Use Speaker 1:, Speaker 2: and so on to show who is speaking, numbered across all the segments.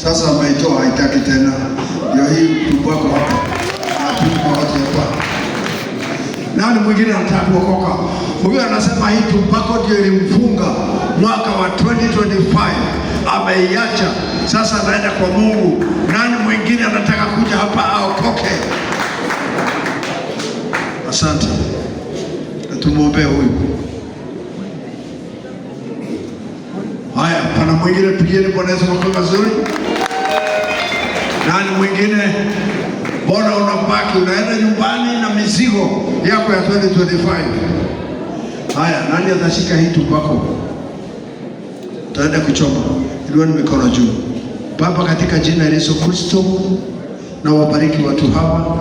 Speaker 1: Sasa ameitoa haitaki tena. Ndio hii tumbako hapa. Tunapima watu hapa. Nani mwingine anataka kuokoka? Mwingine anasema hii tumbako ndio ilimfunga mwaka wa 2025. Ameiacha. Sasa anaenda kwa Mungu. Nani mwingine anataka kuja hapa aokoke? Asante. Tumuombee huyu. Haya, pana mwingine pigeni Bwana Yesu makofi mazuri. Nani mwingine? Mbona unabaki unaenda nyumbani na mizigo yako ya 2025? Haya, nani atashika hii tumbako? Taenda kuchoma. Iliwa ni mikono juu. Baba, katika jina la Yesu Kristo, na wabariki watu hawa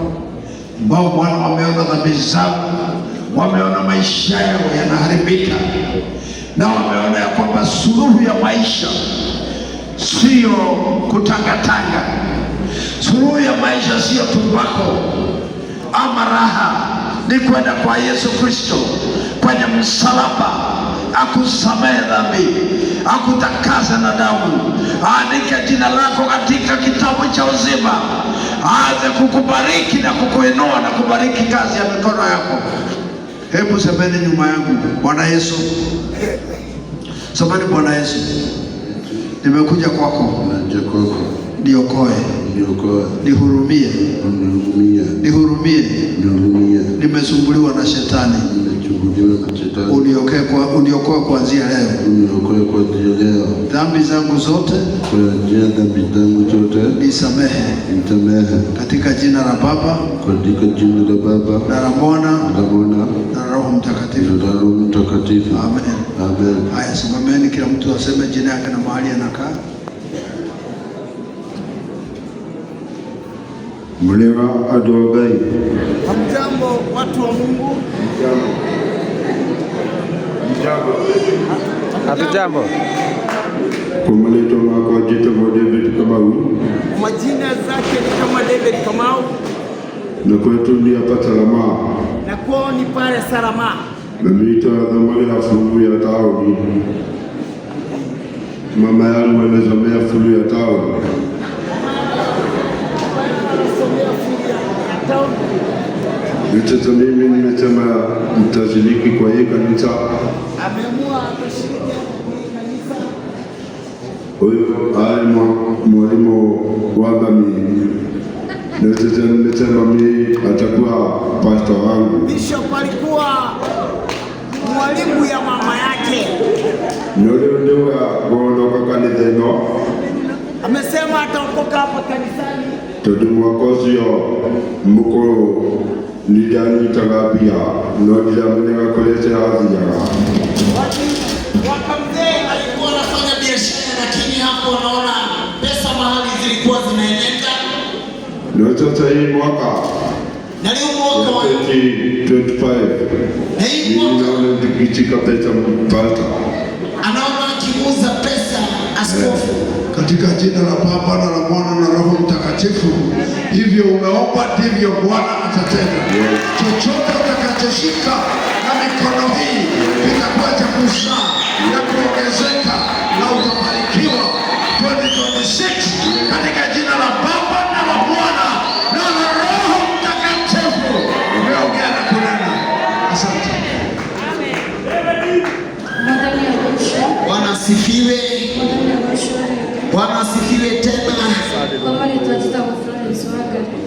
Speaker 1: ambao Bwana wameona dhambi zao, wameona maisha yao yanaharibika, na wameona ya kwamba suluhu ya maisha sio kutangatanga. Suluhu ya maisha sio tumbako ama raha, ni kwenda kwa Yesu Kristo kwenye msalaba, akusamehe dhambi, akutakasa na damu, aandike jina lako katika kitabu cha uzima, aanze kukubariki na kukuinua na kubariki kazi ya mikono yako. Hebu semeni nyuma yangu, Bwana Yesu. Semeni, Bwana Yesu, nimekuja kwako. Niokoe. Nihurumie. Nimesumbuliwa na shetani. Uniokoe kuanzia leo. Dhambi zangu zote nisamehe. Katika jina la Baba, na la Mwana, na Roho Mtakatifu. Amen. Haya, simameni kila mtu aseme jina yake na mahali anakaa.
Speaker 2: Mleva adogai.
Speaker 3: Hamjambo watu wa Mungu.
Speaker 4: Hatujambo.
Speaker 2: Kumaleto mako jita David Kamau.
Speaker 3: Majina zake ni kama David Kamau.
Speaker 2: Na kwetu ni hapa Salama.
Speaker 3: Na kwao ni pale Salama.
Speaker 2: Na mita dhamani ya fulu ya tauni. Mama yangu anasomea fulu ya tauni. Sasa mimi nimesema mtashiriki kwa hii kanisa.
Speaker 3: Ameamua kushiriki kanisa.
Speaker 2: Huyu mwalimu wa mimi. Na sasa nimesema mimi atakuwa pastor wangu.
Speaker 3: Bishop alikuwa mwalimu ya mama yake.
Speaker 2: Ndio kuondoka kanisa hilo.
Speaker 3: Amesema ataondoka hapa kanisani.
Speaker 2: Tudumwakosio mko nidani tagapia ndio mwenye kolete hazi ya
Speaker 3: wakamzee alikuwa anafanya biashara, lakini hapo anaona pesa mahali zilikuwa zinaenenda.
Speaker 2: Ndio sasa hii mwaka
Speaker 3: na leo mwaka wa
Speaker 2: 2025 naona dikichika pesa mpata,
Speaker 3: anaona akiuza pesa askofu.
Speaker 1: Katika jina la Baba na la Mwana na Roho Mtakatifu, hivyo umeomba ndivyo Bwana atatenda. Chochote utakachoshika na mikono hii kitakuwa cha kuzaa na kuongezeka, na utabarikiwa 2026 katika jina la Baba na la Mwana na la Roho Mtakatifu. Umeongea na kunena. Asante.
Speaker 3: Bwana asifiwe. Bwana asifiwe tena.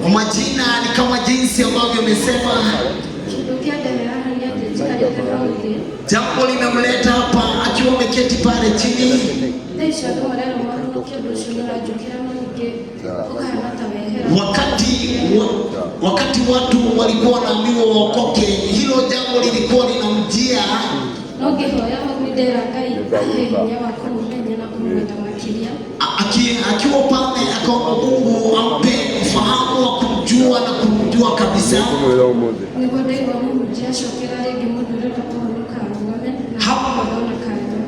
Speaker 3: Kwa majina ni kama jinsi ambavyo umesema. Jambo limemleta hapa akiwa ameketi pale chini. Wakati watu walikuwa wanaambiwa waokoke, hilo jambo lilikuwa linamjia. Akiwa pale akaomba Mungu ampe ufahamu wa kumjua na kumjua kabisa.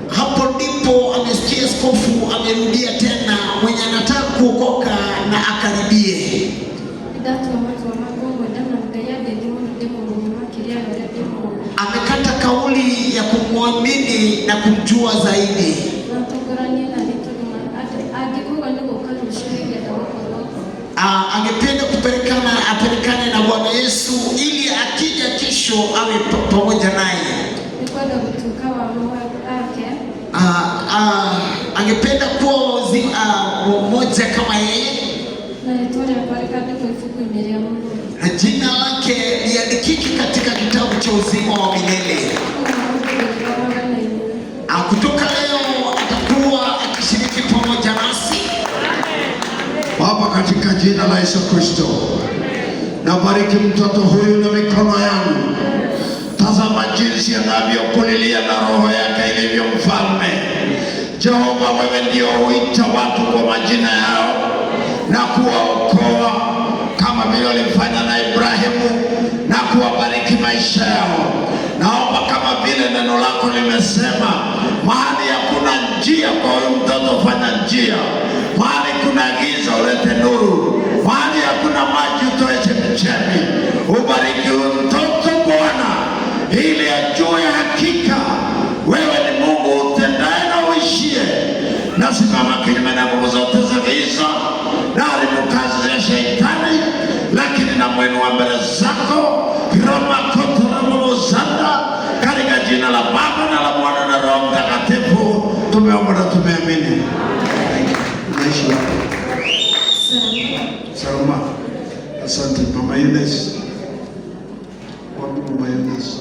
Speaker 3: Hapo ndipo amesikia askofu amerudia tena, mwenye anataka kuokoka na akaribie. Amekata kauli ya kumwamini na kumjua zaidi. kesho awe pamoja naye. Angependa kuwa mmoja kama yeye, na jina lake liandikike katika kitabu cha uzima wa milele. Kutoka leo atakuwa akishiriki pamoja nasi.
Speaker 1: Baba, katika jina la Yesu Kristo, nabariki mtoto huyu na mikono yangu. Tazama jinsi anavyokulilia na roho yake ilivyo mfalme. Jehova, wewe ndio huita watu kwa majina yao na kuwaokoa kama vile ulifanya na Ibrahimu na kuwabariki maisha yao. Naomba kama vile neno lako limesema, mahali hakuna njia kwa huyu mtoto fanya njia, mahali kuna giza ulete nuru, mahali hakuna maji utoe chemchemi. Ubariki huyu mtoto Bwana, ili ajue hakika wewe ni Mungu utendaye na uishie. Nasimama kinyume na nguvu zote za giza na haribu kazi za shetani, lakini namwinua mbele zako Roma kotora mozanda, katika jina la Baba na la Mwana na Roho Mtakatifu tumeomba na tumeamini. Naishi wako Salma. Asante Mama Yunes. Wapi Mama Yunes?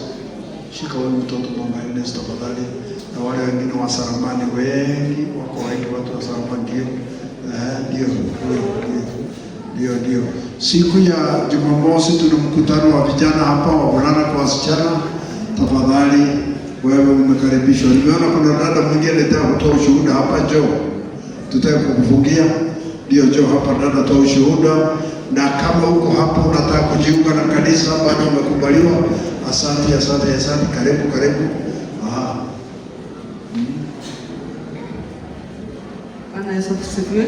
Speaker 1: Shika wewe mtoto Mama Yunes tafadhali, na wale wengine wa Saramani wengi wako wengi, watu wa Saramani ndio. Siku ya Jumamosi tuna mkutano wa vijana hapa, wavulana kwa wasichana. Tafadhali wewe umekaribishwa. Nimeona kuna dada mwingine anataka kutoa ushuhuda hapa, njoo. Tutaka kukufungia. Ndio, njoo hapa dada, toa ushuhuda. Na kama uko hapa unataka kujiunga na kanisa bado umekubaliwa. Asante. Karibu.
Speaker 4: Bwana Yesu asifiwe.